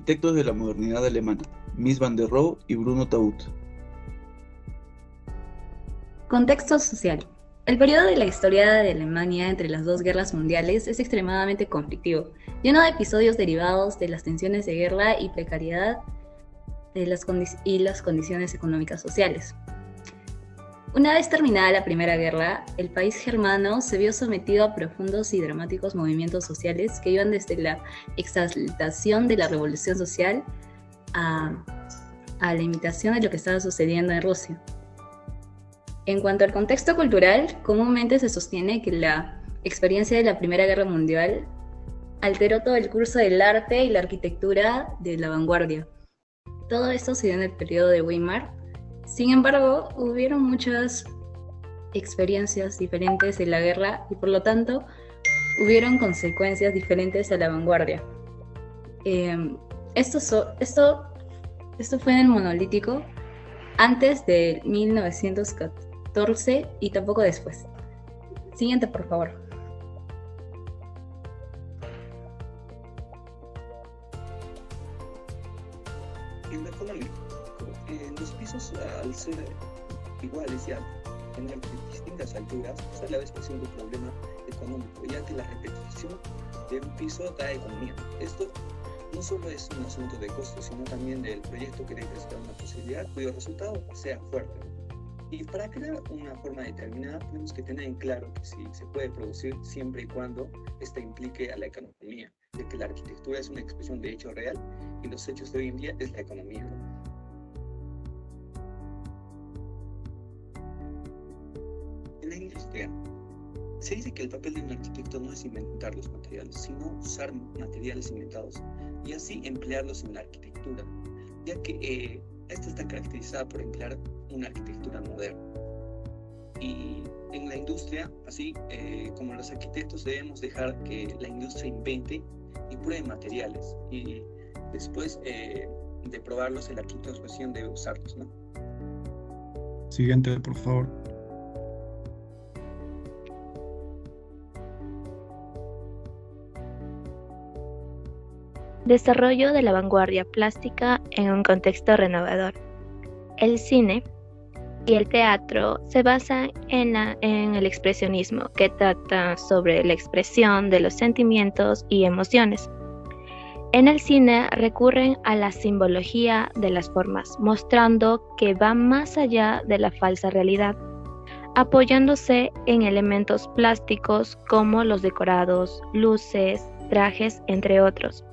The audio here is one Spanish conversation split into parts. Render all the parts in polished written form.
arquitectos de la modernidad alemana, Mies van der Rohe y Bruno Taut. Contexto social. El periodo de la historia de Alemania entre las dos guerras mundiales es extremadamente conflictivo, lleno de episodios derivados de las tensiones de guerra y precariedad de las condiciones económicas sociales. Una vez terminada la Primera Guerra, el país germano se vio sometido a profundos y dramáticos movimientos sociales que iban desde la exaltación de la revolución social a la imitación de lo que estaba sucediendo en Rusia. En cuanto al contexto cultural, comúnmente se sostiene que la experiencia de la Primera Guerra Mundial alteró todo el curso del arte y la arquitectura de la vanguardia. Todo esto se dio en el periodo de Weimar. Sin embargo, hubieron muchas experiencias diferentes en la guerra y por lo tanto hubieron consecuencias diferentes a la vanguardia. Esto fue en el Monolítico antes de 1914 y tampoco después. Siguiente, por favor. En lo económico, los pisos al ser iguales ya tener distintas alturas es a la vez presenta un problema económico, ya que la repetición de un piso da economía. Esto no solo es un asunto de costo, sino también del proyecto que debe presentar una posibilidad cuyo resultado sea fuerte. Y para crear una forma determinada tenemos que tener en claro que sí se puede producir siempre y cuando esta implique a la economía, de que la arquitectura es una expresión de hecho real y los hechos de hoy en día es la economía. En la industria se dice que el papel de un arquitecto no es inventar los materiales, sino usar materiales inventados y así emplearlos en la arquitectura, ya que esta está caracterizada por emplear una arquitectura moderna. Y en la industria, así como los arquitectos debemos dejar que la industria invente y pruebe materiales y después de probarlos el arquitecto es cuestión de usarlos, ¿no? Siguiente, por favor. Desarrollo de la vanguardia plástica en un contexto renovador. El cine y el teatro se basan en el expresionismo, que trata sobre la expresión de los sentimientos y emociones. En el cine recurren a la simbología de las formas, mostrando que va más allá de la falsa realidad, apoyándose en elementos plásticos como los decorados, luces, trajes, entre otros.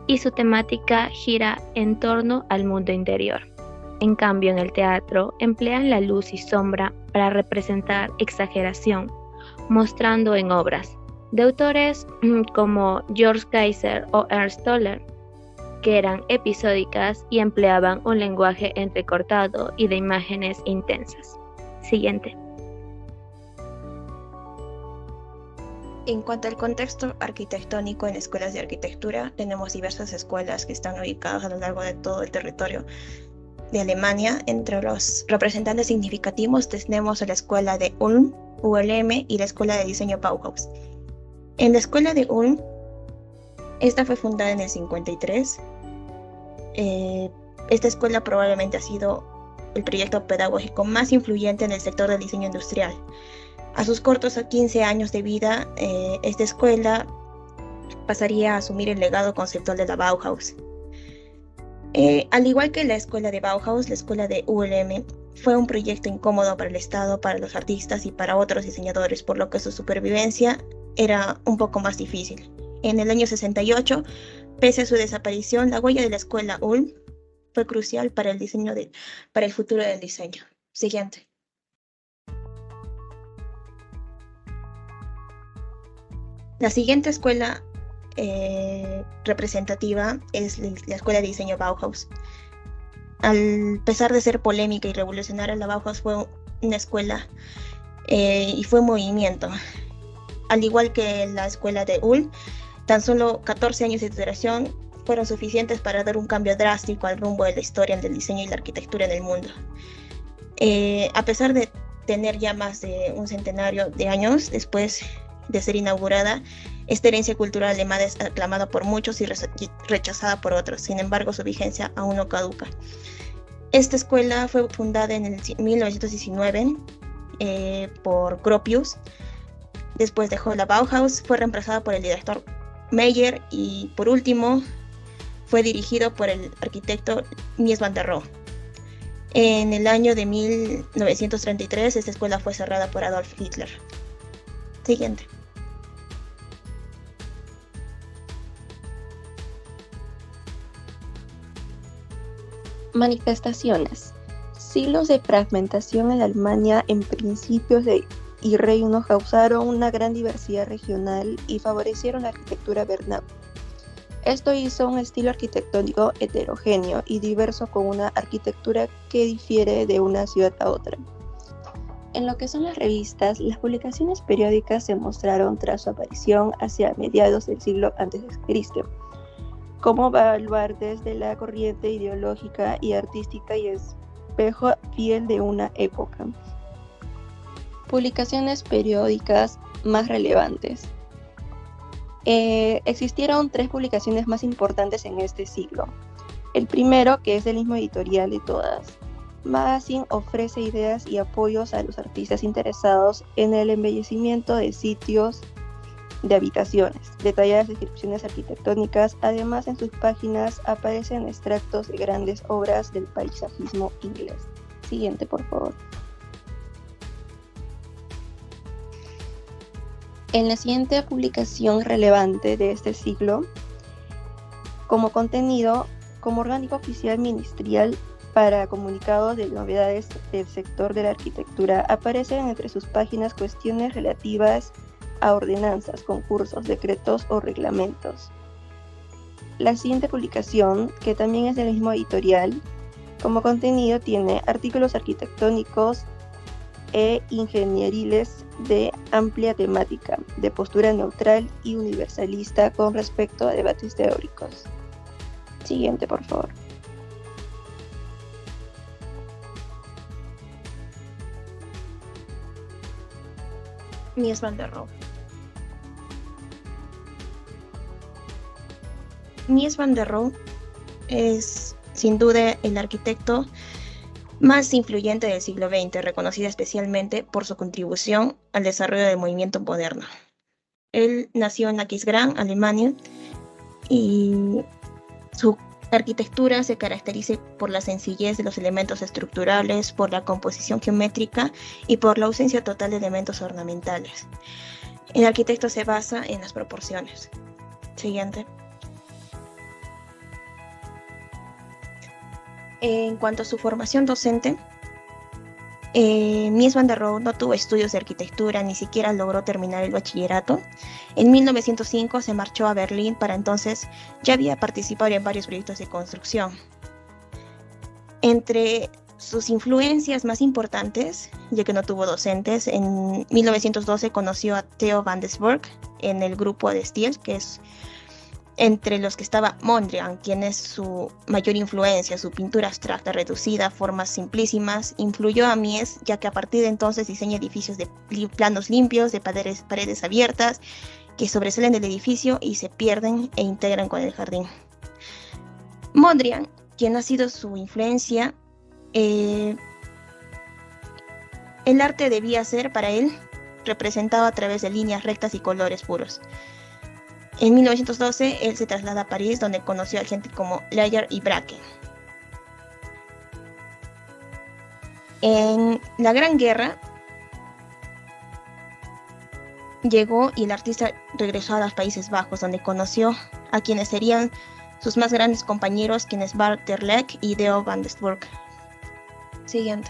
Y su temática gira en torno al mundo interior. En cambio, en el teatro emplean la luz y sombra para representar exageración, mostrando en obras de autores como George Kaiser o Ernst Toller, que eran episódicas y empleaban un lenguaje entrecortado y de imágenes intensas. Siguiente. En cuanto al contexto arquitectónico en escuelas de arquitectura, tenemos diversas escuelas que están ubicadas a lo largo de todo el territorio de Alemania. Entre los representantes significativos tenemos a la escuela de Ulm, ULM, y la escuela de diseño Bauhaus. En la escuela de Ulm, esta fue fundada en el 53. Esta escuela probablemente ha sido el proyecto pedagógico más influyente en el sector del diseño industrial. A sus cortos 15 años de vida, esta escuela pasaría a asumir el legado conceptual de la Bauhaus. Al igual que la escuela de Bauhaus, la escuela de ULM fue un proyecto incómodo para el Estado, para los artistas y para otros diseñadores, por lo que su supervivencia era un poco más difícil. En el año 68, pese a su desaparición, la huella de la escuela Ulm fue crucial para el futuro del diseño. Siguiente. La siguiente escuela representativa es la escuela de diseño Bauhaus. Al pesar de ser polémica y revolucionaria, la Bauhaus fue una escuela y fue un movimiento. Al igual que la escuela de Ulm, tan solo 14 años de duración fueron suficientes para dar un cambio drástico al rumbo de la historia del diseño y la arquitectura en el mundo. A pesar de tener ya más de un centenario de años, después de ser inaugurada, esta herencia cultural alemana es aclamada por muchos y rechazada por otros. Sin embargo, su vigencia aún no caduca. Esta escuela fue fundada en el 1919 por Gropius. Después dejó la Bauhaus, fue reemplazada por el director Meyer y por último fue dirigido por el arquitecto Mies van der Rohe. En el año de 1933 esta escuela fue cerrada por Adolf Hitler. Siguiente. Manifestaciones. Siglos de fragmentación en la Alemania en principios y reinos causaron una gran diversidad regional y favorecieron la arquitectura vernácula. Esto hizo un estilo arquitectónico heterogéneo y diverso con una arquitectura que difiere de una ciudad a otra. En lo que son las revistas, las publicaciones periódicas se mostraron tras su aparición hacia mediados del siglo a.C., como baluartes de la corriente ideológica y artística y espejo fiel de una época. Publicaciones periódicas más relevantes. Existieron 3 publicaciones más importantes en este siglo. El primero, que es el mismo editorial de todas, Magazine ofrece ideas y apoyos a los artistas interesados en el embellecimiento de sitios de habitaciones, detalladas descripciones arquitectónicas. Además, en sus páginas aparecen extractos de grandes obras del paisajismo inglés. Siguiente, por favor. En la siguiente publicación relevante de este siglo, como contenido, como orgánico oficial ministerial para comunicados de novedades del sector de la arquitectura, aparecen entre sus páginas cuestiones relativas a ordenanzas, concursos, decretos o reglamentos. La siguiente publicación, que también es del mismo editorial, como contenido tiene artículos arquitectónicos e ingenieriles de amplia temática, de postura neutral y universalista con respecto a debates teóricos. Siguiente, por favor. Mies van der Rohe. Mies van der Rohe es sin duda el arquitecto más influyente del siglo XX, reconocida especialmente por su contribución al desarrollo del movimiento moderno. Él nació en Aquisgrán, Alemania, y su arquitectura se caracteriza por la sencillez de los elementos estructurales, por la composición geométrica y por la ausencia total de elementos ornamentales. El arquitecto se basa en las proporciones. Siguiente. En cuanto a su formación docente, Mies van der Rohe no tuvo estudios de arquitectura, ni siquiera logró terminar el bachillerato. En 1905 se marchó a Berlín. Para entonces ya había participado en varios proyectos de construcción. Entre sus influencias más importantes, ya que no tuvo docentes, en 1912 conoció a Theo van Doesburg en el grupo de Stiel, que es entre los que estaba Mondrian, quien es su mayor influencia. Su pintura abstracta, reducida, formas simplísimas, influyó a Mies, ya que a partir de entonces diseña edificios de planos limpios, de paredes abiertas, que sobresalen del edificio y se pierden e integran con el jardín. Mondrian, quien ha sido su influencia, el arte debía ser para él representado a través de líneas rectas y colores puros. En 1912 él se traslada a París, donde conoció a gente como Leyer y Braque. En la Gran Guerra llegó y el artista regresó a los Países Bajos, donde conoció a quienes serían sus más grandes compañeros, quienes Bart ter Leck y Theo van Doesburg. Siguiente.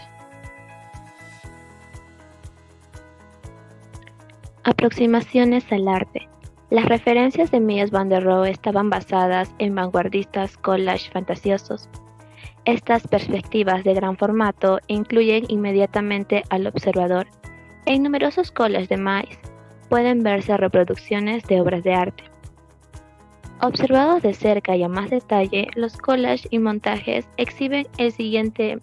Aproximaciones al arte. Las referencias de Mies van der Rohe estaban basadas en vanguardistas collages fantasiosos. Estas perspectivas de gran formato incluyen inmediatamente al observador. En numerosos collages de Mies pueden verse reproducciones de obras de arte. Observados de cerca y a más detalle, los collages y montajes exhiben el siguiente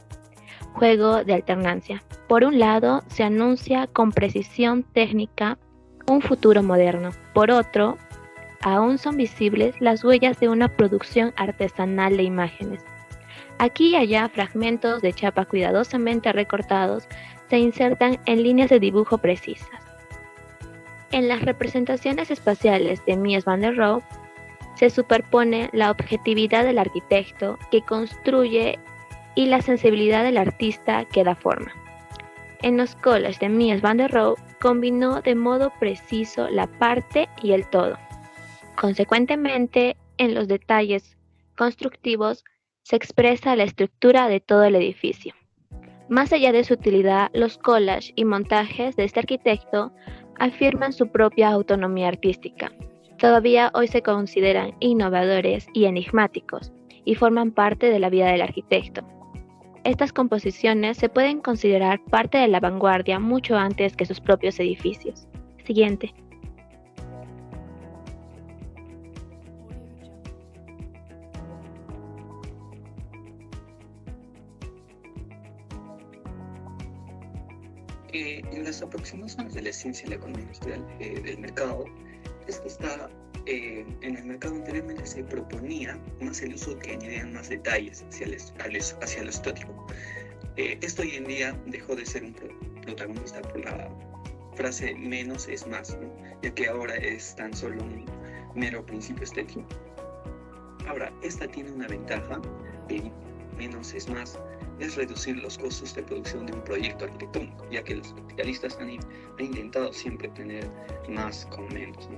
juego de alternancia. Por un lado, se anuncia con precisión técnica un futuro moderno. Por otro, aún son visibles las huellas de una producción artesanal de imágenes. Aquí y allá fragmentos de chapa cuidadosamente recortados se insertan en líneas de dibujo precisas. En las representaciones espaciales de Mies van der Rohe se superpone la objetividad del arquitecto que construye y la sensibilidad del artista que da forma. En los collages de Mies van der Rohe combinó de modo preciso la parte y el todo. Consecuentemente, en los detalles constructivos se expresa la estructura de todo el edificio. Más allá de su utilidad, los collages y montajes de este arquitecto afirman su propia autonomía artística. Todavía hoy se consideran innovadores y enigmáticos y forman parte de la vida del arquitecto. Estas composiciones se pueden considerar parte de la vanguardia mucho antes que sus propios edificios. Siguiente. En las aproximaciones de la ciencia y la economía industrial del mercado, es que está en el mercado anteriormente se proponía más el uso que añadían más detalles hacia lo estético. Esto hoy en día dejó de ser un protagonista por la frase menos es más, ¿no? Ya que ahora es tan solo un mero principio estético. Ahora, esta tiene una ventaja, menos es más, es reducir los costos de producción de un proyecto arquitectónico, ya que los especialistas han intentado siempre tener más con menos, ¿no?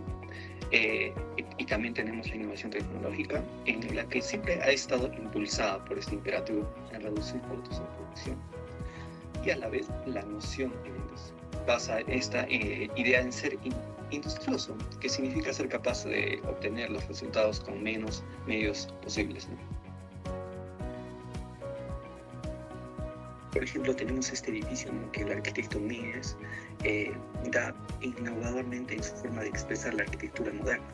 Y también tenemos la innovación tecnológica, en la que siempre ha estado impulsada por este imperativo en reducir costos de producción. Y a la vez, la noción en industria basa esta idea en ser industrioso, que significa ser capaz de obtener los resultados con menos medios posibles, ¿no? Por ejemplo, tenemos este edificio, ¿no?, que el arquitecto Mies da innovadormente en su forma de expresar la arquitectura moderna.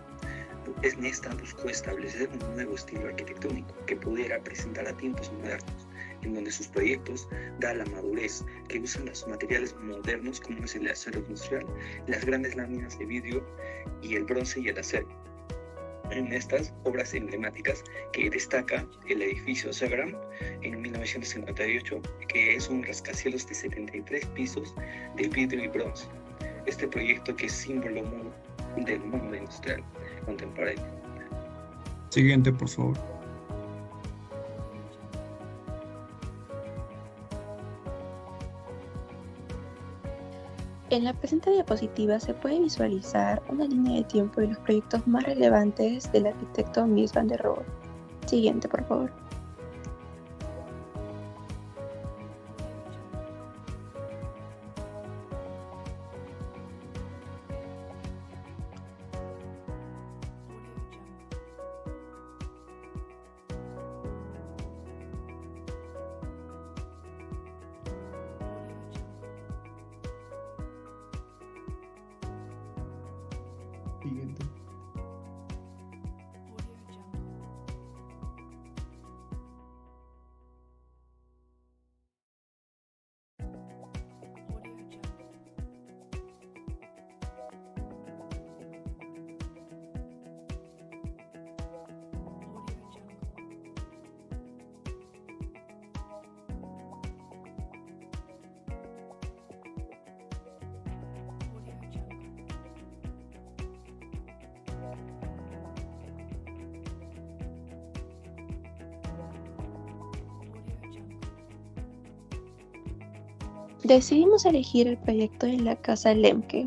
Esta buscó establecer un nuevo estilo arquitectónico que pudiera presentar a tiempos modernos, en donde sus proyectos da la madurez, que usan los materiales modernos como es el acero industrial, las grandes láminas de vidrio y el bronce y el acero. En estas obras emblemáticas que destaca el edificio Severan en 1958, que es un rascacielos de 73 pisos de vidrio y bronce. Este proyecto que es símbolo del mundo industrial contemporáneo. Siguiente, por favor. En la presente diapositiva se puede visualizar una línea de tiempo de los proyectos más relevantes del arquitecto Mies van der Rohe. Siguiente, por favor. Siguiente. Decidimos elegir el proyecto de la Casa Lemke.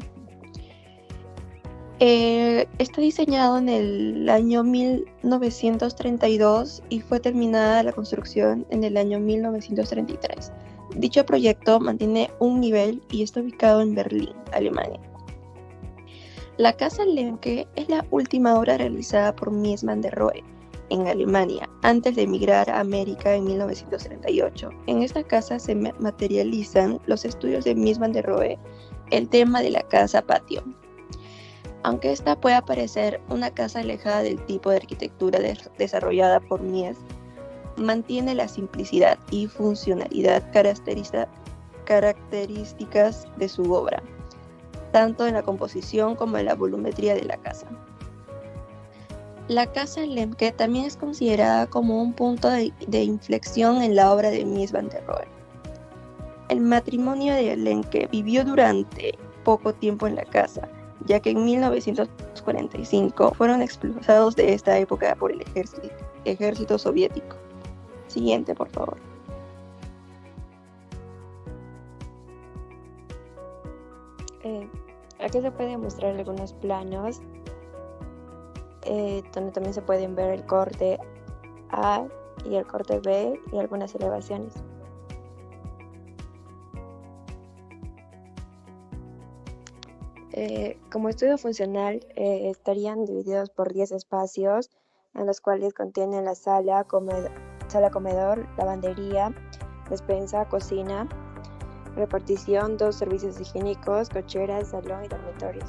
Está diseñado en el año 1932 y fue terminada la construcción en el año 1933. Dicho proyecto mantiene un nivel y está ubicado en Berlín, Alemania. La Casa Lemke es la última obra realizada por Mies van der Rohe en Alemania, antes de emigrar a América en 1938. En esta casa se materializan los estudios de Mies van der Rohe, el tema de la casa patio. Aunque esta pueda parecer una casa alejada del tipo de arquitectura desarrollada por Mies, mantiene la simplicidad y funcionalidad características de su obra. tanto en la composición como en la volumetría de la casa. La casa Lemke también es considerada como un punto de inflexión en la obra de Mies van der Rohe. El matrimonio de Lemke vivió durante poco tiempo en la casa, ya que en 1945 fueron expulsados de esta época por el ejército soviético. Siguiente, por favor. Aquí se pueden mostrar algunos planos donde también se pueden ver el corte A y el corte B y algunas elevaciones. Como estudio funcional estarían divididos por 10 espacios en los cuales contienen la sala comedor, lavandería, despensa, cocina, repartición, 2 servicios higiénicos, cocheras, salón y dormitorios.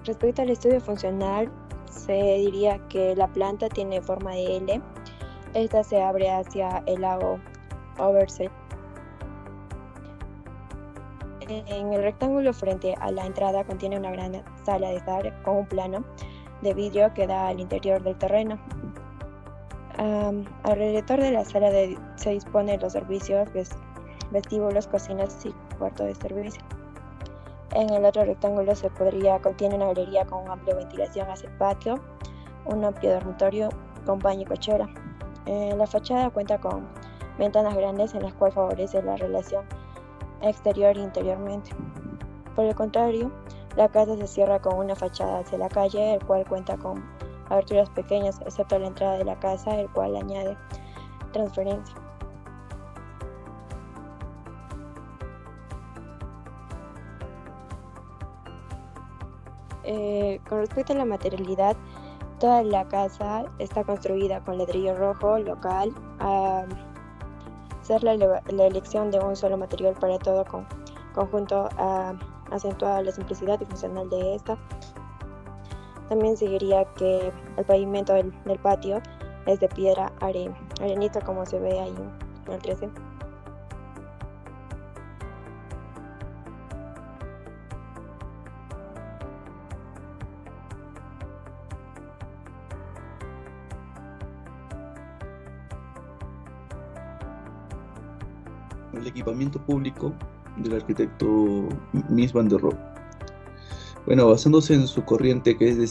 Respecto al estudio funcional, se diría que la planta tiene forma de L. Esta se abre hacia el lago Oversee. En el rectángulo frente a la entrada contiene una gran sala de estar con un plano de vidrio que da al interior del terreno. Alrededor de la sala se disponen los servicios, vestíbulos, cocinas y cuarto de servicio. En el otro rectángulo contiene una galería con amplia ventilación hacia el patio, un amplio dormitorio con baño y cochera. La fachada cuenta con ventanas grandes en las cuales favorece la relación exterior e interiormente. Por el contrario, la casa se cierra con una fachada hacia la calle, el cual cuenta con aberturas pequeñas, excepto la entrada de la casa, el cual añade transferencia. Con respecto a la materialidad, toda la casa está construida con ladrillo rojo local, ser la elección de un solo material para todo conjunto acentuada la simplicidad y funcional de esta. También seguiría que el pavimento del patio es de piedra arenita, como se ve ahí en el 13. El equipamiento público del arquitecto Mies van der Rohe. Bueno, basándose en su corriente que es de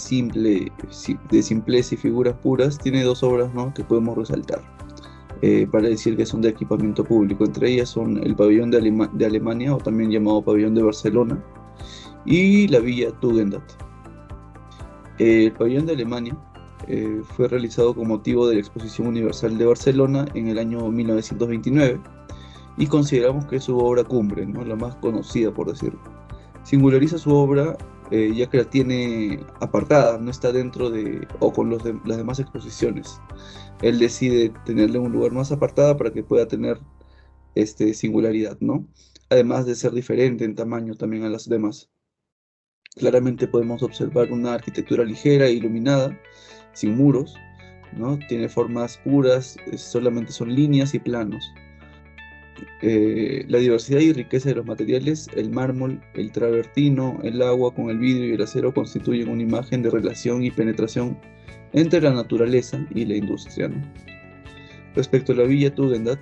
simpleza y figuras puras, tiene 2 obras, ¿no?, que podemos resaltar para decir que son de equipamiento público. Entre ellas son el pabellón de Alemania, o también llamado pabellón de Barcelona, y la villa Tugendhat. El pabellón de Alemania fue realizado con motivo de la Exposición Universal de Barcelona en el año 1929 y consideramos que es su obra cumbre, ¿no?, la más conocida, por decirlo. Singulariza su obra ya que la tiene apartada, no está dentro de o con las demás exposiciones. Él decide tenerle un lugar más apartada para que pueda tener singularidad, ¿no? Además de ser diferente en tamaño también a las demás. Claramente podemos observar una arquitectura ligera e iluminada, sin muros, ¿no? Tiene formas puras, solamente son líneas y planos. La diversidad y riqueza de los materiales, el mármol, el travertino, el agua con el vidrio y el acero constituyen una imagen de relación y penetración entre la naturaleza y la industria, ¿no? Respecto a la villa Tugendhat,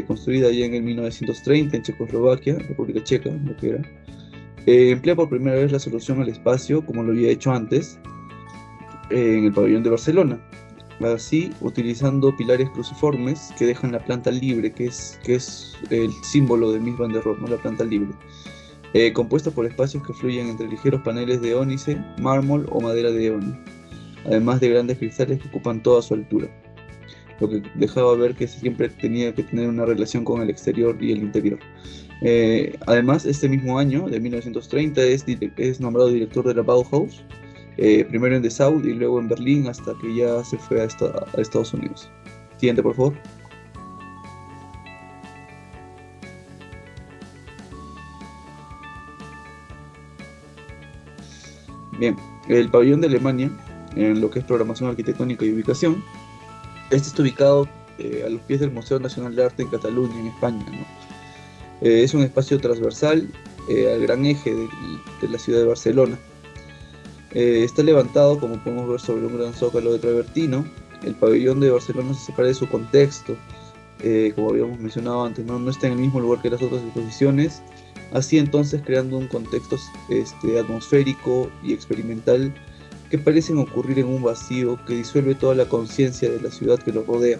construida ya en el 1930 en Checoslovaquia, República Checa, lo que era, emplea por primera vez la solución al espacio, como lo había hecho antes en el pabellón de Barcelona. Así, utilizando pilares cruciformes que dejan la planta libre, que es el símbolo de Mies van der Rohe, ¿no?, la planta libre, compuesta por espacios que fluyen entre ligeros paneles de ónice, mármol o madera de eoni, además de grandes cristales que ocupan toda su altura, lo que dejaba ver que siempre tenía que tener una relación con el exterior y el interior. Además, este mismo año, de 1930, es nombrado director de la Bauhaus, primero en Dessau y luego en Berlín, hasta que ya se fue a Estados Unidos. Siguiente, por favor. Bien, el pabellón de Alemania en lo que es programación arquitectónica y ubicación. Este está ubicado a los pies del Museo Nacional de Arte en Cataluña, en España, ¿no? Es un espacio transversal al gran eje de la ciudad de Barcelona. Está levantado, como podemos ver, sobre un gran zócalo de travertino. El pabellón de Barcelona se separa de su contexto, como habíamos mencionado antes, no está en el mismo lugar que las otras exposiciones, así entonces creando un contexto atmosférico y experimental que parecen ocurrir en un vacío que disuelve toda la conciencia de la ciudad que lo rodea.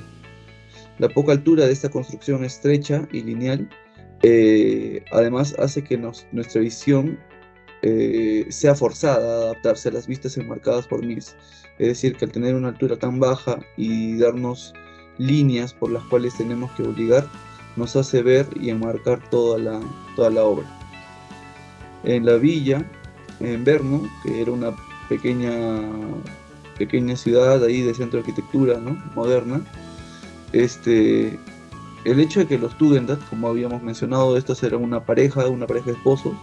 La poca altura de esta construcción estrecha y lineal además hace que nuestra visión sea forzada a adaptarse a las vistas enmarcadas por Mies. Es decir, que al tener una altura tan baja y darnos líneas por las cuales tenemos que obligar, nos hace ver y enmarcar toda la obra. En la villa, en Brno, que era una pequeña ciudad ahí de centro de arquitectura, ¿no?, moderna, el hecho de que los Tugendhat, como habíamos mencionado, estos eran una pareja de esposos,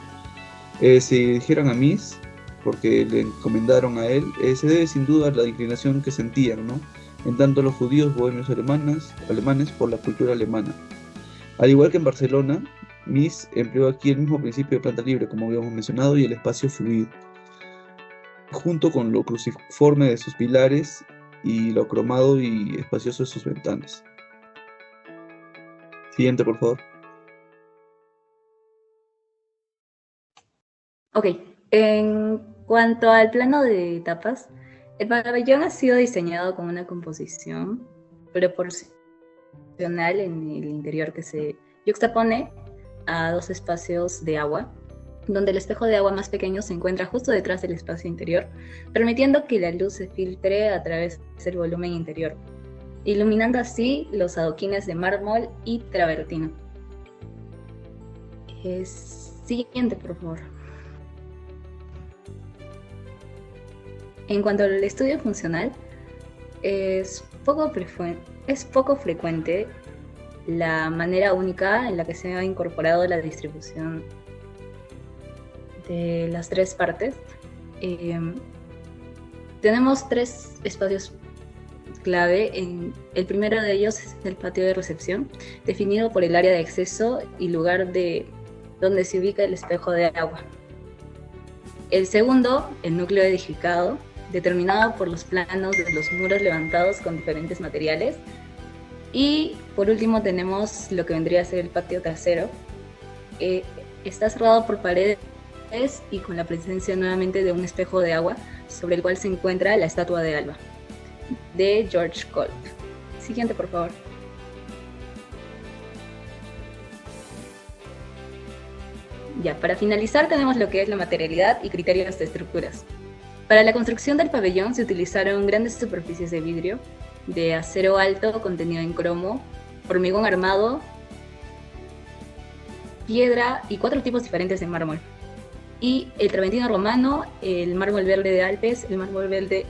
se dirigieran a Mies porque le encomendaron a él, se debe sin duda a la inclinación que sentían, ¿no?, en tanto los judíos bohemios alemanes por la cultura alemana. Al igual que en Barcelona, Mies empleó aquí el mismo principio de planta libre, como habíamos mencionado, y el espacio fluido, junto con lo cruciforme de sus pilares y lo cromado y espacioso de sus ventanas. Siguiente, por favor. Ok, en cuanto al plano de etapas, el pabellón ha sido diseñado con una composición proporcional en el interior que se yuxtapone a dos espacios de agua, donde el espejo de agua más pequeño se encuentra justo detrás del espacio interior, permitiendo que la luz se filtre a través del volumen interior, iluminando así los adoquines de mármol y travertino. Siguiente, por favor. En cuanto al estudio funcional, es poco frecuente la manera única en la que se ha incorporado la distribución de las tres partes. Tenemos tres espacios clave. El primero de ellos es el patio de recepción, definido por el área de acceso y lugar donde se ubica el espejo de agua. El segundo, el núcleo edificado, determinado por los planos de los muros levantados con diferentes materiales. Y por último tenemos lo que vendría a ser el patio trasero. Está cerrado por paredes y con la presencia nuevamente de un espejo de agua sobre el cual se encuentra la estatua de Alba, de George Kolb. Siguiente, por favor. Ya, para finalizar tenemos lo que es la materialidad y criterios de estructuras. Para la construcción del pabellón se utilizaron grandes superficies de vidrio, de acero alto contenido en cromo, hormigón armado, piedra y 4 tipos diferentes de mármol. Y el travertino romano, el mármol verde de Alpes, el mármol verde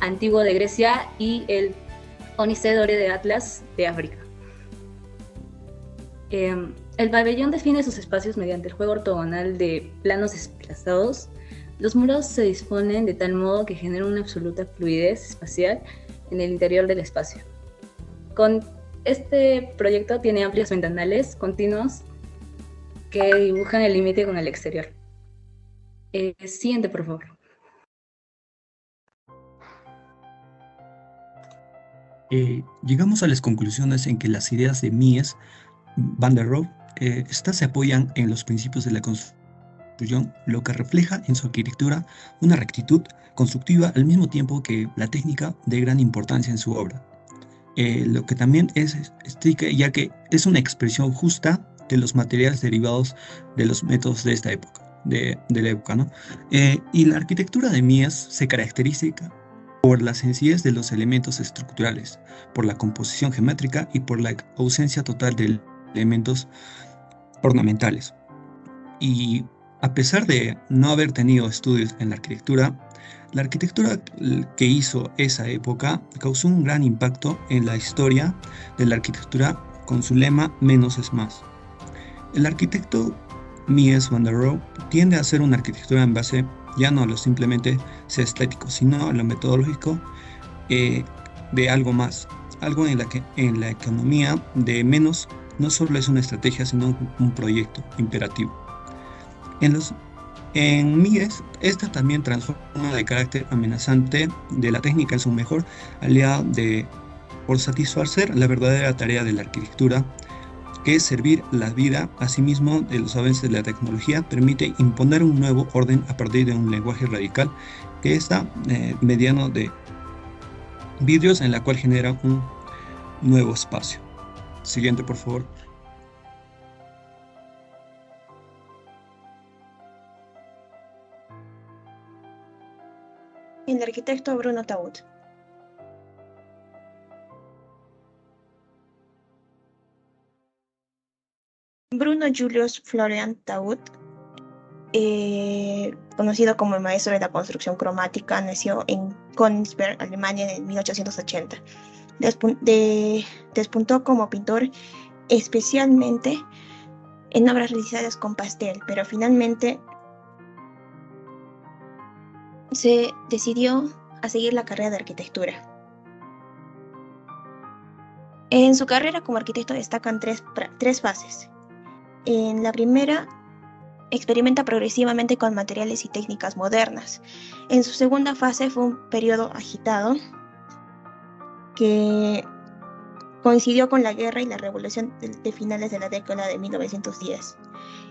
antiguo de Grecia y el ónice doré de Atlas de África. El pabellón define sus espacios mediante el juego ortogonal de planos desplazados. Los muros se disponen de tal modo que generan una absoluta fluidez espacial en el interior del espacio. Con este proyecto tiene amplios ventanales continuos que dibujan el límite con el exterior. Siguiente, por favor. Llegamos a las conclusiones en que las ideas de Mies van der Rohe estas se apoyan en los principios de la construcción, lo que refleja en su arquitectura una rectitud constructiva al mismo tiempo que la técnica de gran importancia en su obra. Lo que también es estricta, ya que es una expresión justa de los materiales derivados de los métodos de esta época, de la época, ¿no? Y la arquitectura de Mies se caracteriza por la sencillez de los elementos estructurales, por la composición geométrica y por la ausencia total de elementos ornamentales. Y a pesar de no haber tenido estudios en la arquitectura que hizo esa época causó un gran impacto en la historia de la arquitectura con su lema menos es más. El arquitecto Mies van der Rohe tiende a hacer una arquitectura en base ya no a lo simplemente ser estético, sino a lo metodológico de algo más, algo en la economía de menos no solo es una estrategia, sino un proyecto imperativo. En MIES, esta también transforma de carácter amenazante de la técnica en su mejor aliada por satisfacer la verdadera tarea de la arquitectura, que es servir la vida. Asimismo, de los avances de la tecnología permite imponer un nuevo orden a partir de un lenguaje radical que está mediano de vidrios, en la cual genera un nuevo espacio. Siguiente, por favor. El arquitecto Bruno Taut. Bruno Julius Florian Taut, conocido como el maestro de la construcción cromática, nació en Königsberg, Alemania, en 1880. Despuntó como pintor, especialmente en obras realizadas con pastel, pero finalmente se decidió a seguir la carrera de arquitectura. En su carrera como arquitecto destacan tres fases. En la primera, experimenta progresivamente con materiales y técnicas modernas. En su segunda fase fue un periodo agitado que coincidió con la guerra y la revolución de finales de la década de 1910.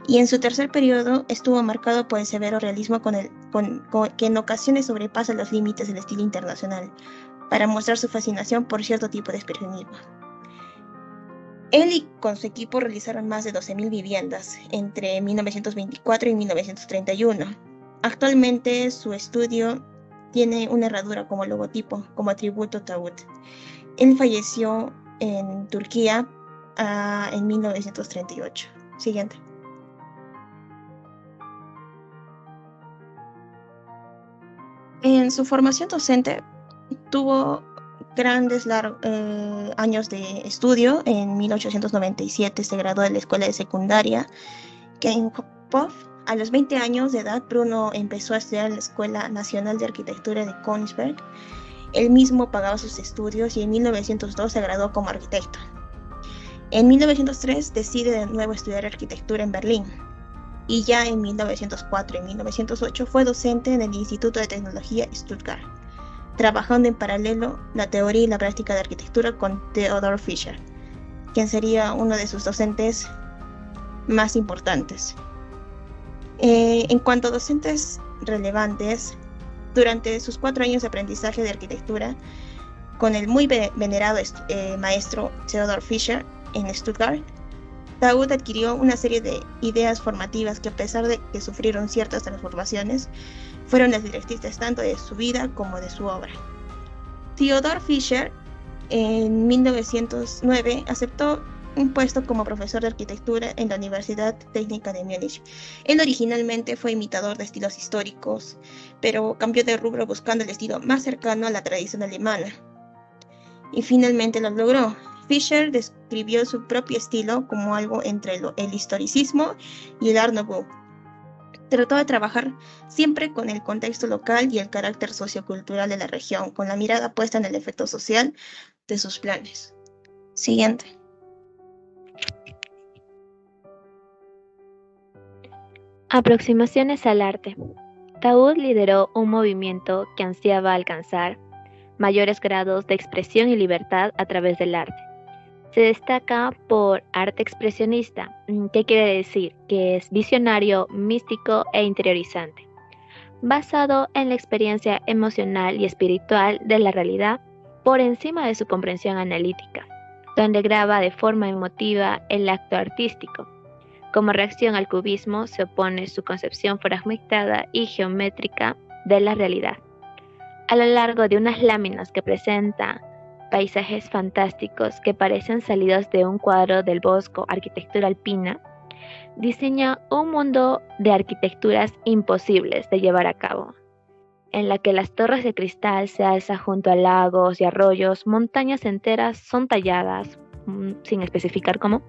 Y en su tercer periodo estuvo marcado por el severo realismo que en ocasiones sobrepasa los límites del estilo internacional para mostrar su fascinación por cierto tipo de expresionismo. Él y con su equipo realizaron más de 12.000 viviendas entre 1924 y 1931. Actualmente su estudio tiene una herradura como logotipo, como atributo Taut. Él falleció en Turquía en 1938. Siguiente. En su formación docente tuvo grandes años de estudio. En 1897 se graduó de la escuela de secundaria Kemphof. A los 20 años de edad, Bruno empezó a estudiar en la Escuela Nacional de Arquitectura de Königsberg. Él mismo pagaba sus estudios y en 1902 se graduó como arquitecto. En 1903 decide de nuevo estudiar arquitectura en Berlín. Y ya en 1904 y 1908 fue docente en el Instituto de Tecnología Stuttgart, trabajando en paralelo la teoría y la práctica de arquitectura con Theodor Fischer, quien sería uno de sus docentes más importantes. En cuanto a docentes relevantes, durante sus 4 años de aprendizaje de arquitectura, con el muy venerado maestro Theodor Fischer en Stuttgart, Taut adquirió una serie de ideas formativas que, a pesar de que sufrieron ciertas transformaciones, fueron las directrices tanto de su vida como de su obra. Theodor Fischer en 1909 aceptó un puesto como profesor de arquitectura en la Universidad Técnica de Múnich. Él originalmente fue imitador de estilos históricos, pero cambió de rubro buscando el estilo más cercano a la tradición alemana. Y finalmente lo logró. Fischer describió su propio estilo como algo entre el historicismo y el Art Nouveau. Trató de trabajar siempre con el contexto local y el carácter sociocultural de la región, con la mirada puesta en el efecto social de sus planes. Siguiente. Aproximaciones al arte. Taut lideró un movimiento que ansiaba alcanzar mayores grados de expresión y libertad a través del arte. Se destaca por arte expresionista, que quiere decir que es visionario, místico e interiorizante, basado en la experiencia emocional y espiritual de la realidad por encima de su comprensión analítica, donde graba de forma emotiva el acto artístico. Como reacción al cubismo se opone su concepción fragmentada y geométrica de la realidad. A lo largo de unas láminas que presentan paisajes fantásticos que parecen salidos de un cuadro del Bosco, arquitectura alpina, diseña un mundo de arquitecturas imposibles de llevar a cabo, en la que las torres de cristal se alzan junto a lagos y arroyos, montañas enteras son talladas, sin especificar cómo,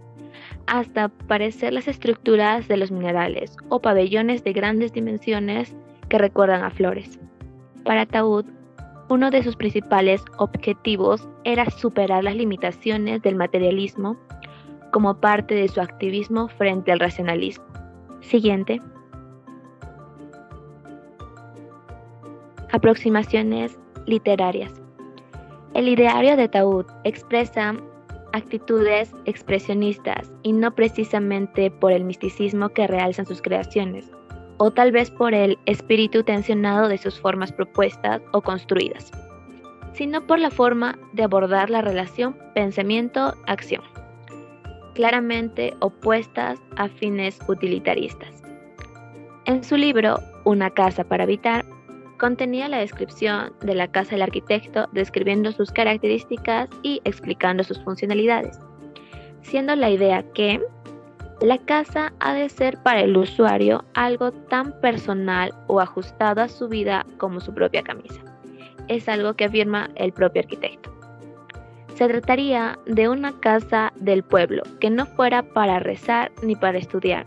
hasta parecer las estructuras de los minerales, o pabellones de grandes dimensiones que recuerdan a flores. Para Taúd, uno de sus principales objetivos era superar las limitaciones del materialismo como parte de su activismo frente al racionalismo. Siguiente. Aproximaciones literarias. El ideario de Taúd expresa actitudes expresionistas y no precisamente por el misticismo que realzan sus creaciones, o tal vez por el espíritu tensionado de sus formas propuestas o construidas, sino por la forma de abordar la relación pensamiento-acción, claramente opuestas a fines utilitaristas. En su libro Una casa para habitar, contenía la descripción de la casa del arquitecto, describiendo sus características y explicando sus funcionalidades, siendo la idea que la casa ha de ser para el usuario algo tan personal o ajustado a su vida como su propia camisa. Es algo que afirma el propio arquitecto. Se trataría de una casa del pueblo que no fuera para rezar ni para estudiar,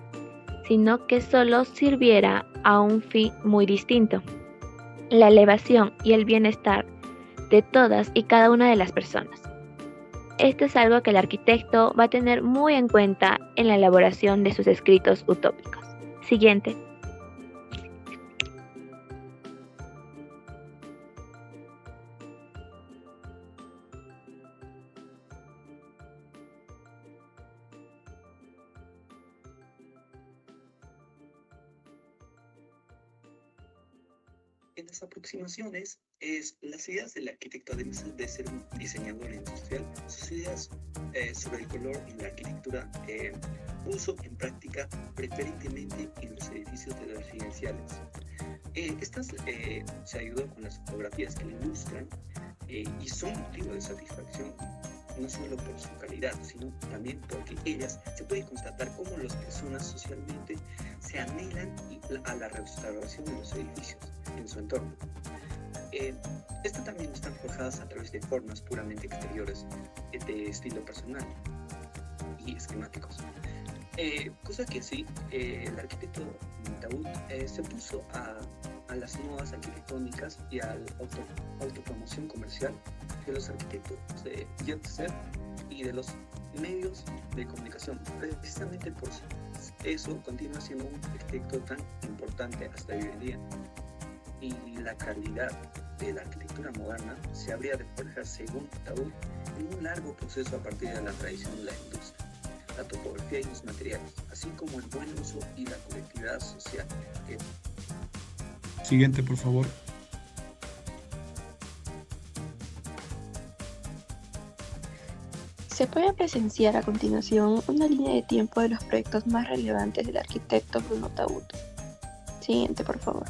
sino que solo sirviera a un fin muy distinto: la elevación y el bienestar de todas y cada una de las personas. Esto es algo que el arquitecto va a tener muy en cuenta en la elaboración de sus escritos utópicos. Siguiente. En las aproximaciones, las ideas del arquitecto, además de ser un diseñador industrial, sus ideas sobre el color en la arquitectura puso en práctica preferentemente en los edificios de los residenciales. Estas se ayudó con las fotografías que le ilustran y son motivo de satisfacción, no solo por su calidad, sino también porque ellas se puede constatar cómo las personas socialmente se anhelan a la restauración de los edificios en su entorno. Estas también están forjadas a través de formas puramente exteriores de estilo personal y esquemáticos. Cosa que sí, el arquitecto Taúd se puso a las modas arquitectónicas y a la autopromoción comercial de los arquitectos de jet set y de los medios de comunicación. Precisamente por eso continúa siendo un arquitecto tan importante hasta hoy en día. Y la calidad de la arquitectura moderna se habría de forjar, según Taúd, en un largo proceso a partir de la tradición de la industria, la topografía y los materiales, así como el buen uso y la colectividad social. Siguiente, por favor. Se puede presenciar a continuación una línea de tiempo de los proyectos más relevantes del arquitecto Bruno Taúd. Siguiente, por favor.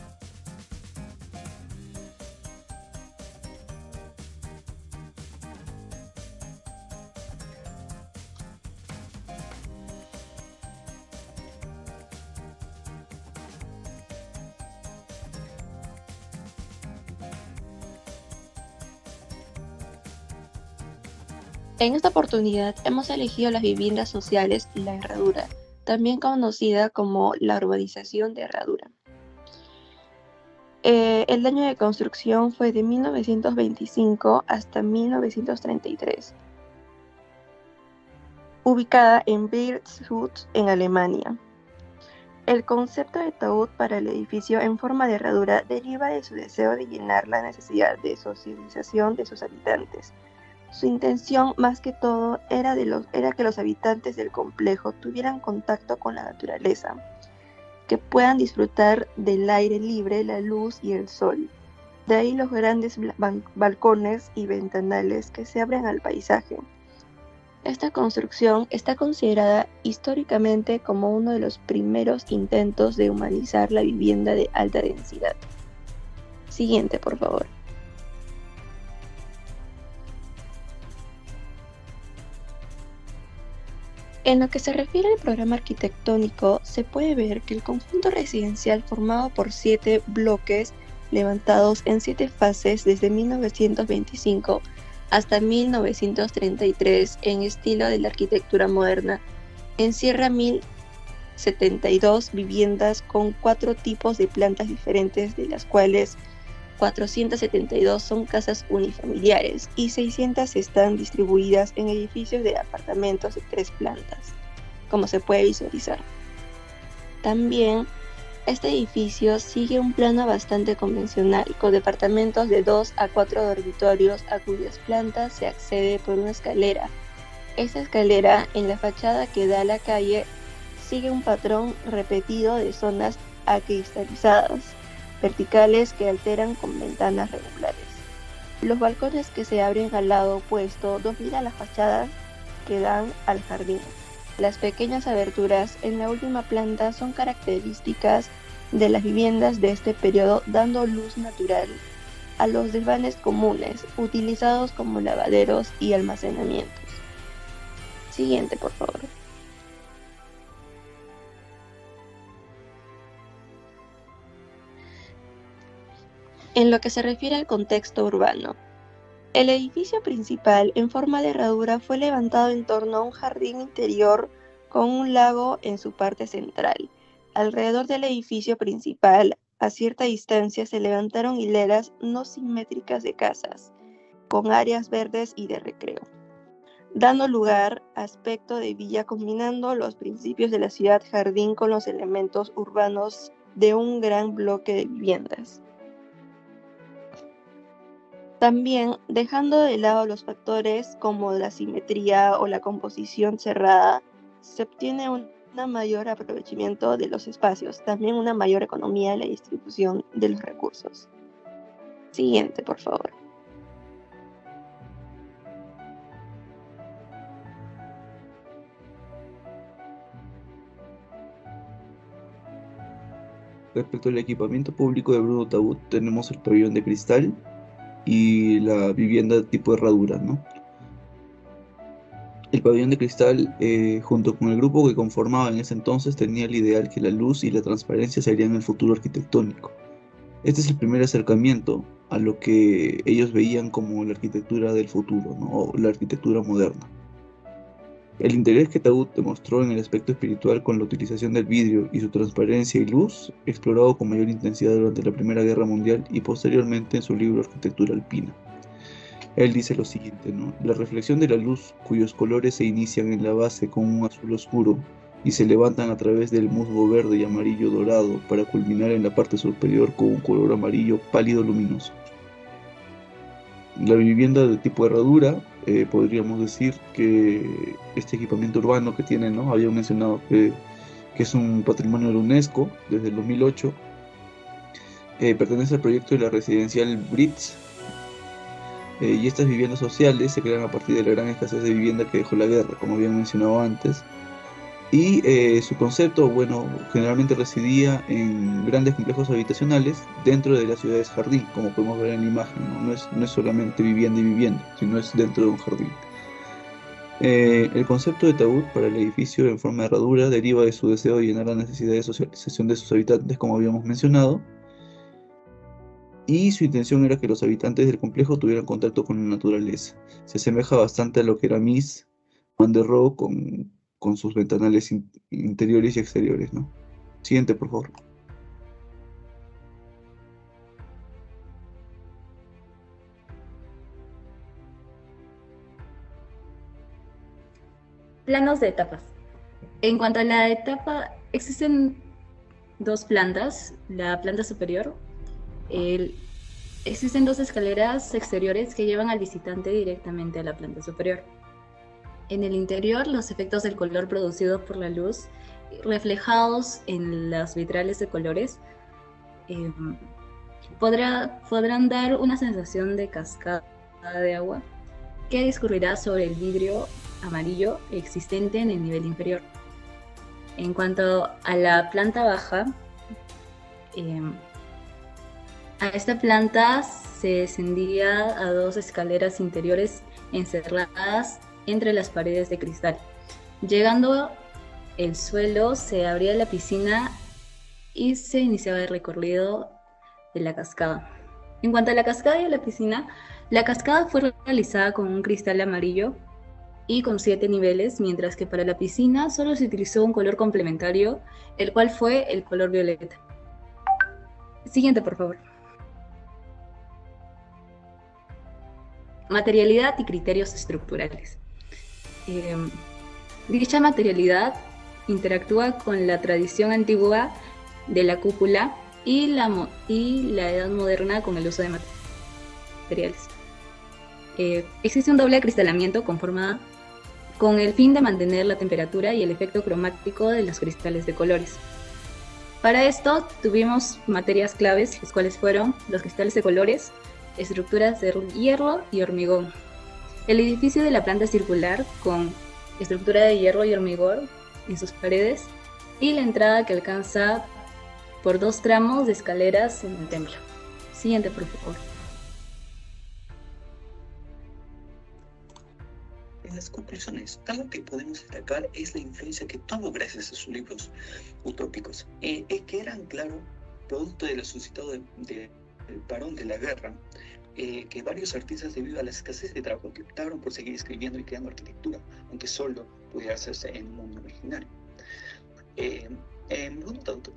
En esta oportunidad hemos elegido las viviendas sociales y la herradura, también conocida como la urbanización de herradura. El año de construcción fue de 1925 hasta 1933, ubicada en Birchhut, en Alemania. El concepto de Taúd para el edificio en forma de herradura deriva de su deseo de llenar la necesidad de socialización de sus habitantes. Su intención, más que todo, era que los habitantes del complejo tuvieran contacto con la naturaleza, que puedan disfrutar del aire libre, la luz y el sol. De ahí los grandes balcones y ventanales que se abren al paisaje. Esta construcción está considerada históricamente como uno de los primeros intentos de humanizar la vivienda de alta densidad. Siguiente, por favor. En lo que se refiere al programa arquitectónico, se puede ver que el conjunto residencial formado por 7 bloques levantados en 7 fases desde 1925 hasta 1933 en estilo de la arquitectura moderna, encierra 72 viviendas con 4 tipos de plantas diferentes, de las cuales 472 son casas unifamiliares y 600 están distribuidas en edificios de apartamentos de 3 plantas, como se puede visualizar. También este edificio sigue un plano bastante convencional, con departamentos de 2 a 4 dormitorios a cuyas plantas se accede por una escalera. Esta escalera en la fachada que da a la calle sigue un patrón repetido de zonas acristalizadas, verticales que alteran con ventanas regulares. Los balcones que se abren al lado opuesto dominan las fachadas que dan al jardín. Las pequeñas aberturas en la última planta son características de las viviendas de este periodo, dando luz natural a los desvanes comunes utilizados como lavaderos y almacenamientos. Siguiente, por favor. En lo que se refiere al contexto urbano, el edificio principal en forma de herradura fue levantado en torno a un jardín interior con un lago en su parte central. Alrededor del edificio principal, a cierta distancia, se levantaron hileras no simétricas de casas, con áreas verdes y de recreo, dando lugar a aspecto de villa, combinando los principios de la ciudad jardín con los elementos urbanos de un gran bloque de viviendas. También, dejando de lado los factores como la simetría o la composición cerrada, se obtiene un mayor aprovechamiento de los espacios, también una mayor economía en la distribución de los recursos. Siguiente, por favor. Respecto al equipamiento público de Bruno Taut, tenemos el pabellón de cristal y la vivienda tipo herradura, ¿no? El pabellón de cristal, junto con el grupo que conformaba en ese entonces, tenía el ideal que la luz y la transparencia serían el futuro arquitectónico. Este es el primer acercamiento a lo que ellos veían como la arquitectura del futuro, ¿no? O la arquitectura moderna. El interés que Taut demostró en el aspecto espiritual con la utilización del vidrio y su transparencia y luz, explorado con mayor intensidad durante la Primera Guerra Mundial y posteriormente en su libro Arquitectura Alpina. Él dice lo siguiente, ¿no? La reflexión de la luz, cuyos colores se inician en la base con un azul oscuro y se levantan a través del musgo verde y amarillo dorado para culminar en la parte superior con un color amarillo pálido luminoso. La vivienda de tipo herradura, podríamos decir que este equipamiento urbano que tiene, ¿no? Había mencionado que es un patrimonio de la UNESCO desde el 2008. Pertenece al proyecto de la residencial Brits. Y estas viviendas sociales se crean a partir de la gran escasez de vivienda que dejó la guerra, como habían mencionado antes. Y su concepto, bueno, generalmente residía en grandes complejos habitacionales dentro de las ciudades jardín, como podemos ver en la imagen, ¿no? No es solamente vivienda y vivienda, sino es dentro de un jardín. El concepto de Taut para el edificio en forma de herradura deriva de su deseo de llenar la necesidad de socialización de sus habitantes, como habíamos mencionado, y su intención era que los habitantes del complejo tuvieran contacto con la naturaleza. Se asemeja bastante a lo que era Mies van der Rohe con sus ventanales interiores y exteriores, ¿no? Siguiente, por favor. Planos de etapas. En cuanto a la etapa, existen dos plantas. La planta superior, existen dos escaleras exteriores que llevan al visitante directamente a la planta superior. En el interior, los efectos del color producido por la luz, reflejados en las vitrales de colores, podrán dar una sensación de cascada de agua que discurrirá sobre el vidrio amarillo existente en el nivel inferior. En cuanto a la planta baja, a esta planta se descendía a dos escaleras interiores encerradas entre las paredes de cristal. Llegando el suelo, se abría la piscina y se iniciaba el recorrido de la cascada. En cuanto a la cascada y a la piscina, la cascada fue realizada con un cristal amarillo y con 7 niveles, mientras que para la piscina solo se utilizó un color complementario, el cual fue el color violeta. Siguiente, por favor. Materialidad y criterios estructurales. Dicha materialidad interactúa con la tradición antigua de la cúpula y la edad moderna con el uso de materiales. Existe un doble acristalamiento conformado con el fin de mantener la temperatura y el efecto cromático de los cristales de colores. Para esto tuvimos materias claves, las cuales fueron los cristales de colores, estructuras de hierro y hormigón. El edificio de la planta circular con estructura de hierro y hormigón en sus paredes y la entrada que alcanza por 2 tramos de escaleras en el templo. Siguiente, por favor. En las conclusiones, algo que podemos destacar es la influencia que tuvo gracias a sus libros utópicos, que eran, claro, producto de lo suscitado del parón de la guerra, que varios artistas, debido a la escasez de trabajo, que optaron por seguir escribiendo y creando arquitectura, aunque solo pudiera hacerse en un mundo imaginario. Bruntaut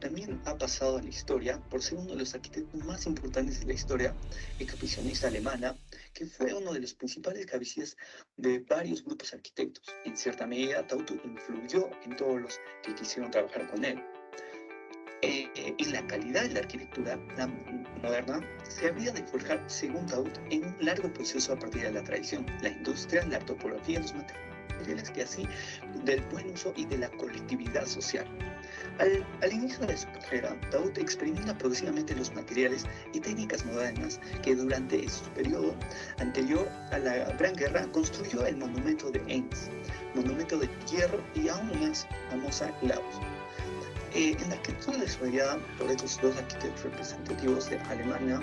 también ha pasado a la historia por ser uno de los arquitectos más importantes de la historia expresionista alemana, que fue uno de los principales cabecillas de varios grupos arquitectos. En cierta medida, Taut influyó en todos los que quisieron trabajar con él. En la calidad de la arquitectura moderna se había de forjar, según Taut, en un largo proceso a partir de la tradición, la industria, la topografía, los materiales, que así del buen uso y de la colectividad social. Al inicio de su carrera, Taut experimenta progresivamente los materiales y técnicas modernas que durante su periodo anterior a la Gran Guerra construyó el monumento de Ems, monumento de hierro y aún más famosa Laos. En la arquitectura desarrollada por estos 2 arquitectos representativos de Alemania,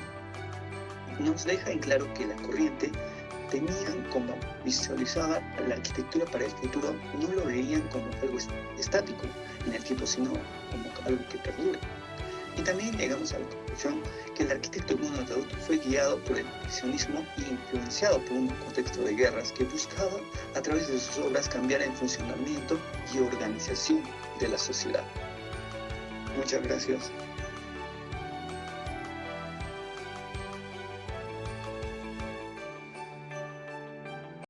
nos deja en claro que la corriente tenían como visualizada la arquitectura para el futuro, no lo veían como algo estático en el tiempo, sino como algo que perdura. Y también llegamos a la conclusión que el arquitecto Bruno Taut fue guiado por el impresionismo y influenciado por un contexto de guerras que buscaba a través de sus obras cambiar el funcionamiento y organización de la sociedad. Muchas gracias.